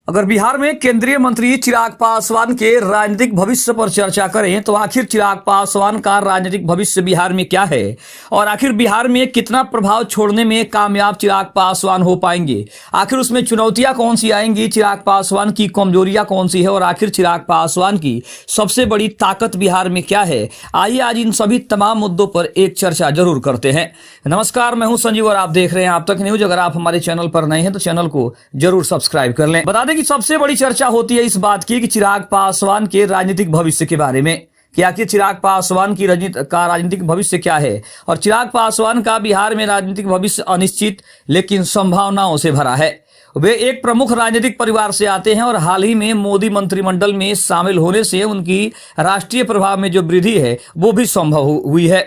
अगर बिहार में केंद्रीय मंत्री चिराग पासवान के राजनीतिक भविष्य पर चर्चा करें तो आखिर चिराग पासवान का राजनीतिक भविष्य बिहार में क्या है और आखिर बिहार में कितना प्रभाव छोड़ने में कामयाब चिराग पासवान हो पाएंगे, आखिर उसमें चुनौतियां कौन सी आएंगी, चिराग पासवान की कमजोरियां कौन सी है और आखिर चिराग पासवान की सबसे बड़ी ताकत बिहार में क्या है। आइए आज इन सभी तमाम मुद्दों पर एक चर्चा जरूर करते हैं। नमस्कार, मैं हूं संजीव और आप देख रहे हैं आप तक न्यूज। अगर आप हमारे चैनल पर नए हैं तो चैनल को जरूर सब्सक्राइब कर लें। बता दें कि सबसे बड़ी चर्चा होती है इस बात की कि चिराग पासवान के राजनीतिक भविष्य के बारे में कि आखिर चिराग पासवान की राजनीतिक भविष्य क्या है और चिराग पासवान का बिहार में राजनीतिक भविष्य अनिश्चित लेकिन संभावनाओं से भरा है। वे एक प्रमुख राजनीतिक परिवार से आते हैं और हाल ही में मोदी मंत्रिमंडल में शामिल होने से उनकी राष्ट्रीय प्रभाव में जो वृद्धि है वो भी संभव हुई है।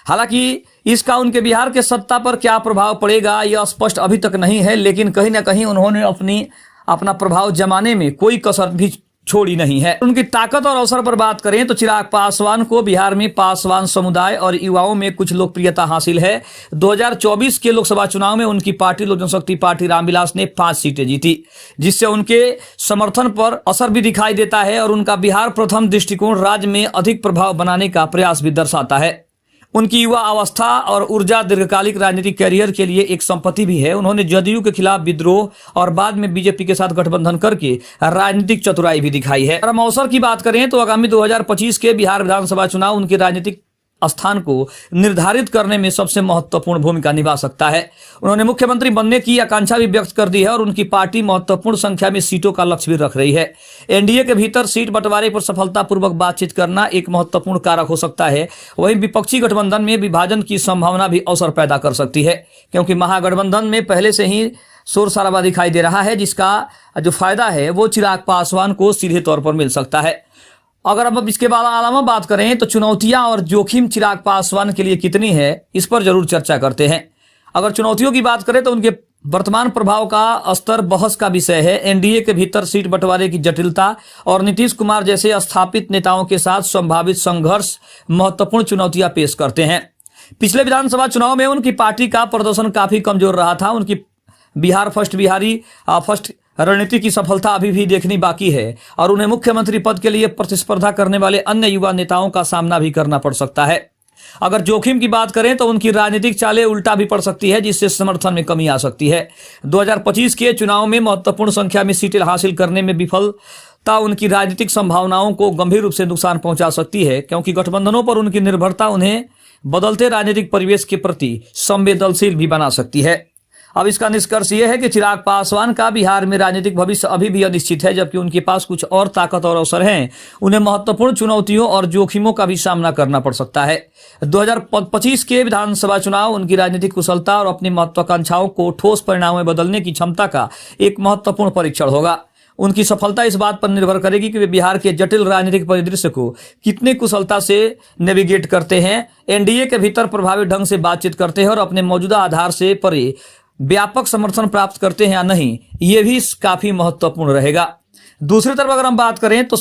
हालांकि इसका उनके बिहार के सत्ता पर क्या प्रभाव पड़ेगा यह स्पष्ट अभी तक नहीं है, लेकिन कहीं ना कहीं उन्होंने अपना प्रभाव जमाने में कोई कसर भी छोड़ी नहीं है। उनकी ताकत और अवसर पर बात करें तो चिराग पासवान को बिहार में पासवान समुदाय और युवाओं में कुछ लोकप्रियता हासिल है। 2024 के लोकसभा चुनाव में उनकी पार्टी लोक जनशक्ति पार्टी रामविलास ने 5 सीटें जीती, जिससे उनके समर्थन पर असर भी दिखाई देता है और उनका बिहार प्रथम दृष्टिकोण राज्य में अधिक प्रभाव बनाने का प्रयास भी दर्शाता है। उनकी युवा अवस्था और ऊर्जा दीर्घकालिक राजनीतिक कैरियर के लिए एक संपत्ति भी है। उन्होंने जदयू के खिलाफ विद्रोह और बाद में बीजेपी के साथ गठबंधन करके राजनीतिक चतुराई भी दिखाई है। अगर हम अवसर की बात करें तो आगामी 2025 के बिहार विधानसभा चुनाव उनकी राजनीतिक स्थान को निर्धारित करने में सबसे महत्वपूर्ण भूमिका निभा सकता है। उन्होंने मुख्यमंत्री बनने की आकांक्षा भी व्यक्त कर दी है और उनकी पार्टी महत्वपूर्ण संख्या में सीटों का लक्ष्य भी रख रही है। एनडीए के भीतर सीट बंटवारे पर सफलतापूर्वक बातचीत करना एक महत्वपूर्ण कारक हो सकता है। वहीं विपक्षी गठबंधन में विभाजन की संभावना भी अवसर पैदा कर सकती है, क्योंकि महागठबंधन में पहले से ही शोर शराबा दिखाई दे रहा है, जिसका जो फायदा है वो चिराग पासवान को सीधे तौर पर मिल सकता है। अगर अब इसके बाद अलावा बात करें तो चुनौतियां और जोखिम चिराग पासवान के लिए कितनी है, इस पर जरूर चर्चा करते हैं। अगर चुनौतियों की बात करें तो उनके वर्तमान प्रभाव का स्तर बहस का विषय है। एनडीए के भीतर सीट बंटवारे की जटिलता और नीतीश कुमार जैसे स्थापित नेताओं के साथ संभावित संघर्ष महत्वपूर्ण चुनौतियां पेश करते हैं। पिछले विधानसभा चुनाव में उनकी पार्टी का प्रदर्शन काफी कमजोर रहा था। उनकी बिहार फर्स्ट रणनीति की सफलता अभी भी देखनी बाकी है और उन्हें मुख्यमंत्री पद के लिए प्रतिस्पर्धा करने वाले अन्य युवा नेताओं का सामना भी करना पड़ सकता है। अगर जोखिम की बात करें तो उनकी राजनीतिक चालें उल्टा भी पड़ सकती है, जिससे समर्थन में कमी आ सकती है। 2025 के चुनाव में महत्वपूर्ण संख्या में सीटें हासिल करने में विफलता उनकी राजनीतिक संभावनाओं को गंभीर रूप से नुकसान पहुंचा सकती है, क्योंकि गठबंधनों पर उनकी निर्भरता उन्हें बदलते राजनीतिक परिवेश के प्रति संवेदनशील भी बना सकती है। अब इसका निष्कर्ष यह है कि चिराग पासवान का बिहार में राजनीतिक भविष्य अभी भी अनिश्चित है, जबकि उनके पास कुछ और ताकत और अवसर हैं। उन्हें महत्वपूर्ण चुनौतियों और जोखिमों का भी सामना करना पड़ सकता है। 2025 के विधानसभा चुनाव उनकी राजनीतिक कुशलता और अपनी महत्वाकांक्षाओं को ठोस परिणामों में बदलने की क्षमता का एक महत्वपूर्ण परीक्षण होगा। उनकी सफलता इस बात पर निर्भर करेगी कि वे बिहार के जटिल राजनीतिक परिदृश्य को कितनी कुशलता से नेविगेट करते हैं, एनडीए के भीतर प्रभावी ढंग से बातचीत करते हैं और अपने मौजूदा आधार से परे व्यापक समर्थन प्राप्त करते हैं या नहीं, ये भी काफी महत्वपूर्ण रहेगा। दूसरी तरफ अगर हम बात करें तो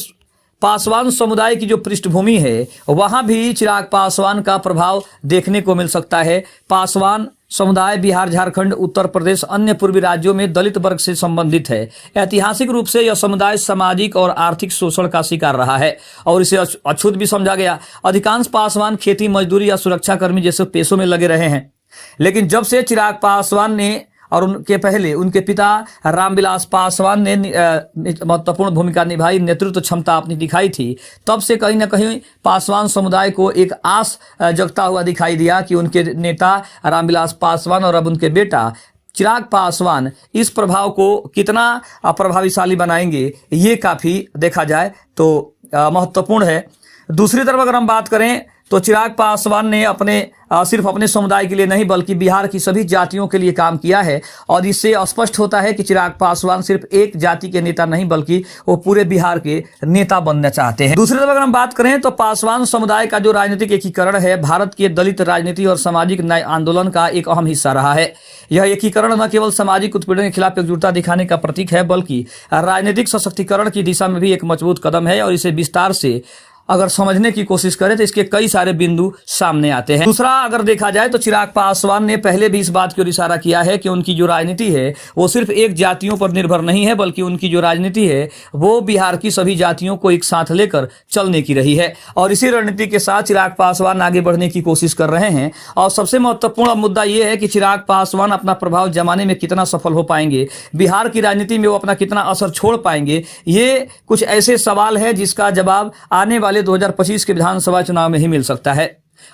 पासवान समुदाय की जो पृष्ठभूमि है वहां भी चिराग पासवान का प्रभाव देखने को मिल सकता है। पासवान समुदाय बिहार, झारखंड, उत्तर प्रदेश, अन्य पूर्वी राज्यों में दलित वर्ग से संबंधित है। ऐतिहासिक रूप से यह समुदाय सामाजिक और आर्थिक शोषण का शिकार रहा है और इसे अछूत भी समझा गया। अधिकांश पासवान खेती, मजदूरी या सुरक्षाकर्मी जैसे पेशों में लगे रहे हैं, लेकिन जब से चिराग पासवान ने और उनके पहले उनके पिता रामविलास पासवान ने महत्वपूर्ण भूमिका निभाई, नेतृत्व क्षमता अपनी दिखाई थी, तब से कहीं ना कहीं पासवान समुदाय को एक आस जगता हुआ दिखाई दिया कि उनके नेता रामविलास पासवान और अब उनके बेटा चिराग पासवान इस प्रभाव को कितना प्रभावशाली बनाएंगे, ये काफी देखा जाए तो महत्वपूर्ण है। दूसरी तरफ अगर हम बात करें तो चिराग पासवान ने सिर्फ अपने समुदाय के लिए नहीं बल्कि बिहार की सभी जातियों के लिए काम किया है और इससे स्पष्ट होता है कि चिराग पासवान सिर्फ एक जाति के नेता नहीं बल्कि वो पूरे बिहार के नेता बनना चाहते हैं। दूसरी तरफ अगर हम बात करें तो पासवान समुदाय का जो राजनीतिक एकीकरण है भारत के दलित राजनीति और सामाजिक न्याय आंदोलन का एक अहम हिस्सा रहा है। यह एकीकरण न केवल सामाजिक उत्पीड़न के खिलाफ एकजुटता दिखाने का प्रतीक है बल्कि राजनीतिक सशक्तिकरण की दिशा में भी एक मजबूत कदम है और इसे विस्तार से अगर समझने की कोशिश करें तो इसके कई सारे बिंदु सामने आते हैं। दूसरा, अगर देखा जाए तो चिराग पासवान ने पहले भी इस बात की ओर इशारा किया है कि उनकी जो राजनीति है वो सिर्फ एक जातियों पर निर्भर नहीं है, बल्कि उनकी जो राजनीति है वो बिहार की सभी जातियों को एक साथ लेकर चलने की रही है। और इसी रणनीति के साथ चिराग पासवान आगे बढ़ने की कोशिश कर रहे हैं। और सबसे महत्वपूर्ण मुद्दा यह है कि चिराग पासवान अपना प्रभाव जमाने में कितना सफल हो पाएंगे, बिहार की राजनीति में वो अपना कितना असर छोड़ पाएंगे। ये कुछ ऐसे सवाल है जिसका जवाब आने वाले 2025 के विधानसभा चुनाव में ही मिल सकता है।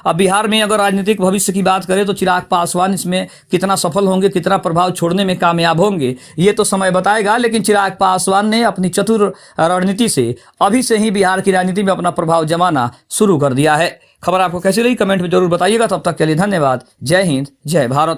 अब बिहार में अगर राजनीतिक भविष्य की बात करें तो चिराग पासवान इसमें कितना सफल होंगे, कितना प्रभाव छोड़ने में कामयाब होंगे, ये तो समय बताएगा। लेकिन चिराग पासवान ने अपनी चतुर रणनीति से अभी से ही बिहार की राजनीति में अपना प्रभाव जमाना शुरू कर दिया है। खबर आपको कैसी लगी कमेंट में जरूर बताइएगा। तब तक के लिए धन्यवाद। जय हिंद, जय भारत।